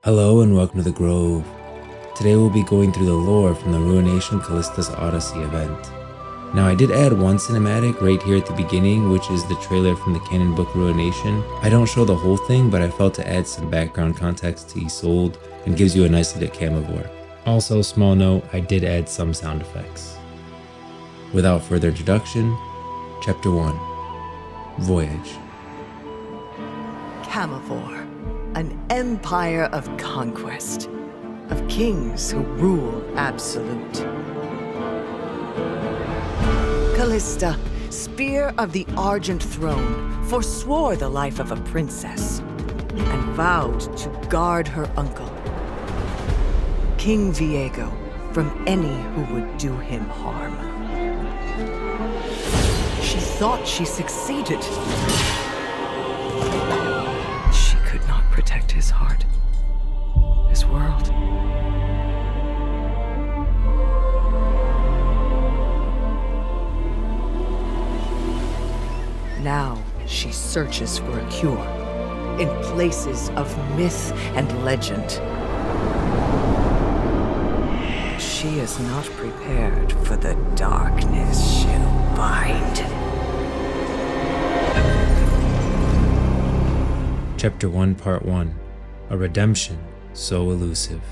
Hello and welcome to the Grove. Today we'll be going through the lore from the Ruination Kalista's Odyssey event. Now I did add one cinematic right here at the beginning, which is the trailer from the canon book Ruination. I don't show the whole thing, but I felt to add some background context to Isolde and gives you a nicely lit camivore. Also, small note, I did add some sound effects. Without further introduction, Chapter 1, Voyage. Camivore, an empire of conquest, of kings who rule absolute. Kalista, spear of the Argent Throne, forswore the life of a princess and vowed to guard her uncle, King Viego, from any who would do him harm. She thought she succeeded. She could not protect his heart, his world. Now she searches for a cure in places of myth and legend. She is not prepared for the darkness she'll bind. Chapter 1, Part 1, A Redemption, So Elusive.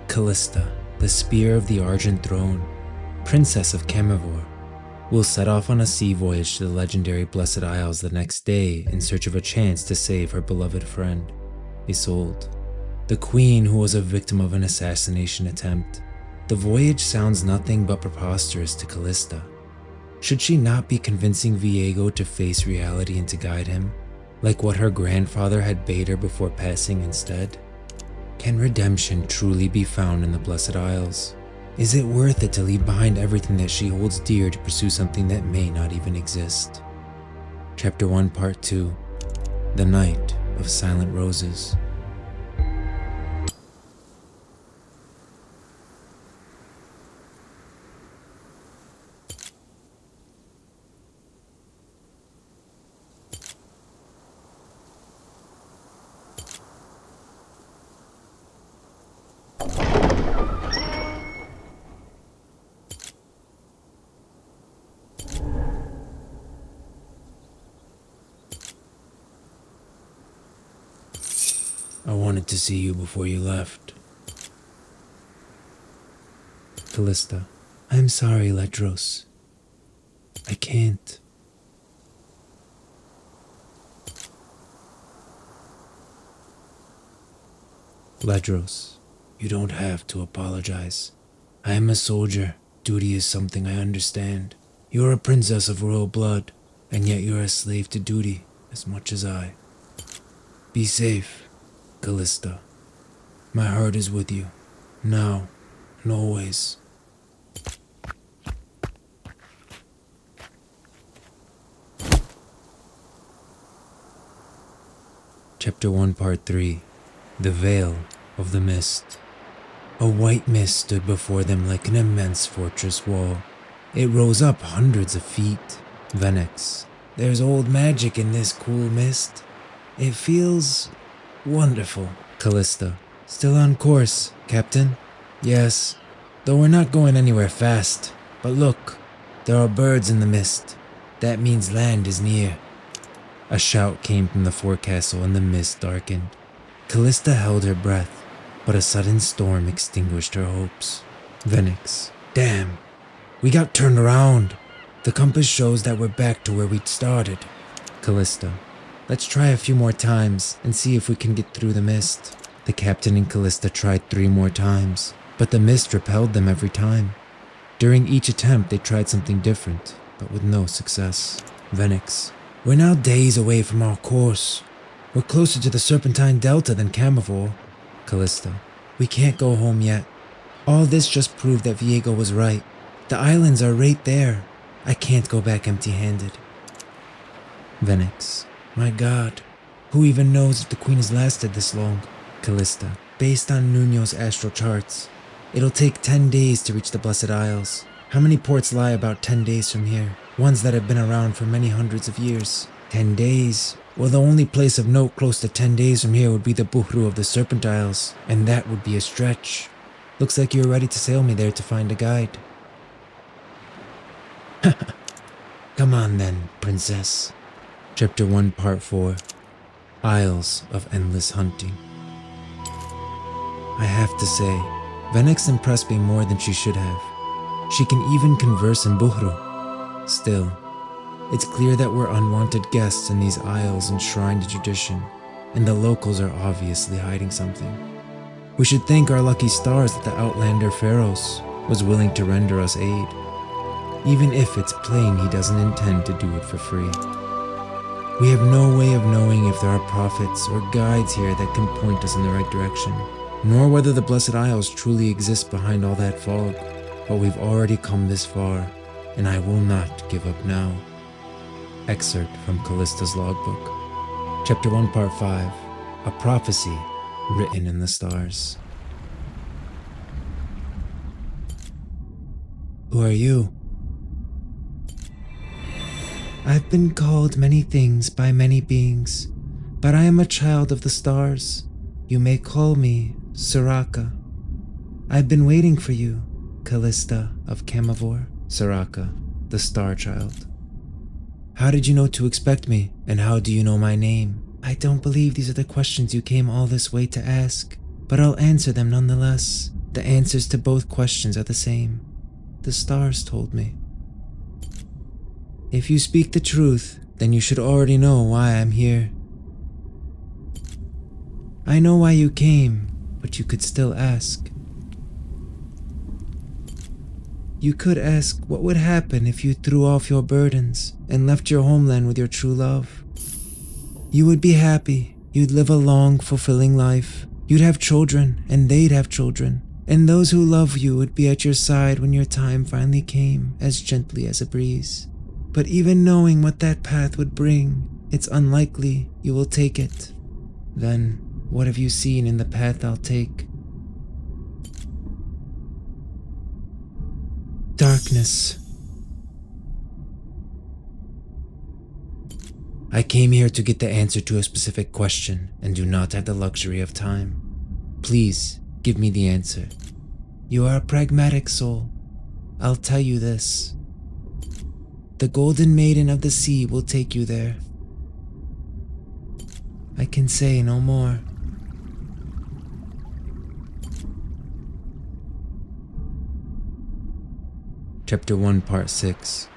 Kalista, the Spear of the Argent Throne, Princess of Camivore, will set off on a sea voyage to the legendary Blessed Isles the next day in search of a chance to save her beloved friend, Isolde, the queen who was a victim of an assassination attempt. The voyage sounds nothing but preposterous to Kalista. Should she not be convincing Viego to face reality and to guide him, like what her grandfather had bade her before passing instead? Can redemption truly be found in the Blessed Isles? Is it worth it to leave behind everything that she holds dear to pursue something that may not even exist? Chapter 1, Part 2, The Night of Silent Roses. I wanted to see you before you left. Kalista, I'm sorry, Ledros. I can't. Ledros, you don't have to apologize. I am a soldier. Duty is something I understand. You're a princess of royal blood, and yet you're a slave to duty as much as I. Be safe, Kalista. My heart is with you, now and always. Chapter 1, Part 3, The Veil of the Mist. A white mist stood before them like an immense fortress wall. It rose up hundreds of feet. Venex, there's old magic in this cool mist. It feels wonderful. Kalista, still on course, Captain? Yes, though we're not going anywhere fast. But look, there are birds in the mist. That means land is near. A shout came from the forecastle and the mist darkened. Kalista held her breath, but a sudden storm extinguished her hopes. Venex, damn, we got turned around. The compass shows that we're back to where we'd started. Kalista, let's try a few more times and see if we can get through the mist. The captain and Kalista tried 3 more times, but the mist repelled them every time. During each attempt, they tried something different, but with no success. Venex, we're now days away from our course. We're closer to the Serpentine Delta than Camivore. Kalista, we can't go home yet. All this just proved that Viego was right. The islands are right there. I can't go back empty-handed. Venex, my God, who even knows if the Queen has lasted this long? Kalista, based on Nuno's astral charts, it'll take 10 days to reach the Blessed Isles. How many ports lie about 10 days from here? Ones that have been around for many hundreds of years. 10 days? Well, the only place of note close to 10 days from here would be the Buhru of the Serpent Isles, and that would be a stretch. Looks like you're ready to sail me there to find a guide. Come on then, princess. Chapter 1, Part 4. Isles of Endless Hunting. I have to say, Venix impressed me more than she should have. She can even converse in Buhru. Still, it's clear that we're unwanted guests in these isles enshrined in tradition, and the locals are obviously hiding something. We should thank our lucky stars that the Outlander Pharaohs was willing to render us aid, even if it's plain he doesn't intend to do it for free. We have no way of knowing if there are prophets or guides here that can point us in the right direction, nor whether the Blessed Isles truly exist behind all that fog, but we've already come this far, and I will not give up now. Excerpt from Kalista's logbook. Chapter 1, Part 5. A prophecy written in the stars. Who are you? I've been called many things by many beings, but I am a child of the stars. You may call me Soraka. I've been waiting for you, Kalista of Camavor. Soraka, the Star Child. How did you know to expect me, and how do you know my name? I don't believe these are the questions you came all this way to ask, but I'll answer them nonetheless. The answers to both questions are the same. The stars told me. If you speak the truth, then you should already know why I'm here. I know why you came, but you could still ask. You could ask what would happen if you threw off your burdens and left your homeland with your true love. You would be happy, you'd live a long, fulfilling life, you'd have children, and they'd have children, and those who love you would be at your side when your time finally came, as gently as a breeze. But even knowing what that path would bring, it's unlikely you will take it. Then, what have you seen in the path I'll take? Darkness. I came here to get the answer to a specific question and do not have the luxury of time. Please, give me the answer. You are a pragmatic soul. I'll tell you this. The Golden Maiden of the Sea will take you there. I can say no more. Chapter 1, Part 6.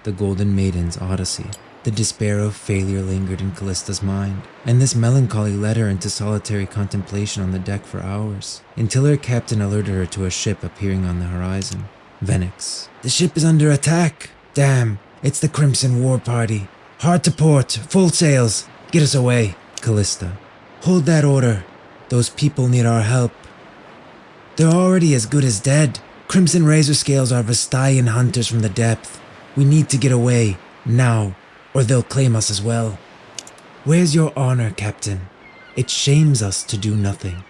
The Golden Maiden's Odyssey. The despair of failure lingered in Kalista's mind, and this melancholy led her into solitary contemplation on the deck for hours, until her captain alerted her to a ship appearing on the horizon. Venix. The ship is under attack! Damn, it's the Crimson War Party. Hard to port, full sails. Get us away. Kalista. Hold that order. Those people need our help. They're already as good as dead. Crimson Razor Scales are Vestayan hunters from the depth. We need to get away, now, or they'll claim us as well. Where's your honor, Captain? It shames us to do nothing.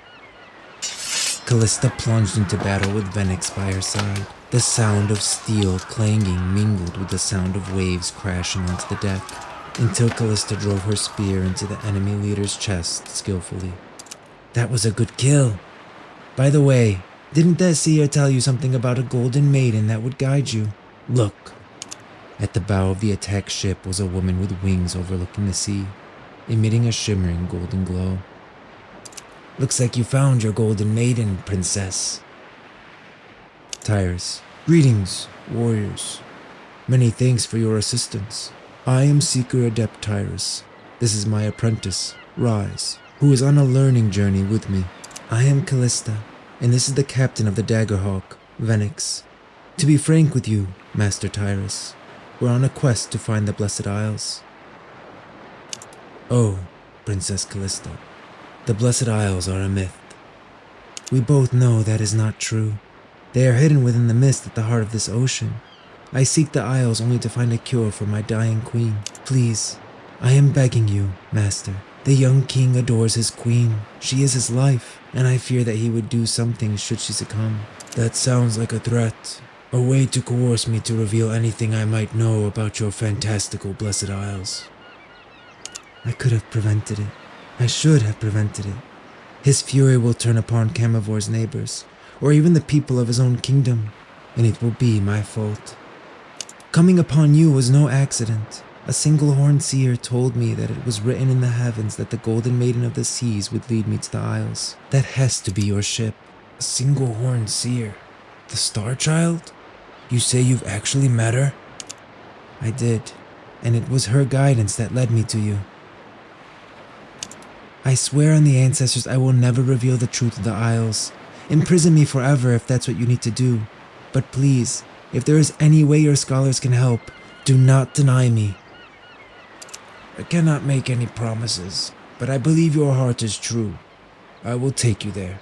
Kalista plunged into battle with Venix by her side. The sound of steel clanging mingled with the sound of waves crashing onto the deck, until Kalista drove her spear into the enemy leader's chest skillfully. That was a good kill. By the way, didn't that seer tell you something about a golden maiden that would guide you? Look. At the bow of the attack ship was a woman with wings overlooking the sea, emitting a shimmering golden glow. Looks like you found your golden maiden, princess. Tyrus. Greetings, warriors. Many thanks for your assistance. I am Seeker Adept Tyrus. This is my apprentice, Rise, who is on a learning journey with me. I am Kalista, and this is the captain of the Daggerhawk, Venix. To be frank with you, Master Tyrus, we're on a quest to find the Blessed Isles. Oh, Princess Kalista, the Blessed Isles are a myth. We both know that is not true. They are hidden within the mist at the heart of this ocean. I seek the Isles only to find a cure for my dying queen. Please, I am begging you, Master. The young king adores his queen. She is his life, and I fear that he would do something should she succumb. That sounds like a threat. A way to coerce me to reveal anything I might know about your fantastical Blessed Isles. I could have prevented it. I should have prevented it. His fury will turn upon Camivor's neighbors, or even the people of his own kingdom, and it will be my fault. Coming upon you was no accident. A single-horned seer told me that it was written in the heavens that the Golden Maiden of the Seas would lead me to the Isles. That has to be your ship. A single-horned seer? The Star Child? You say you've actually met her? I did, and it was her guidance that led me to you. I swear on the ancestors I will never reveal the truth of the Isles. Imprison me forever if that's what you need to do. But please, if there is any way your scholars can help, do not deny me. I cannot make any promises, but I believe your heart is true. I will take you there.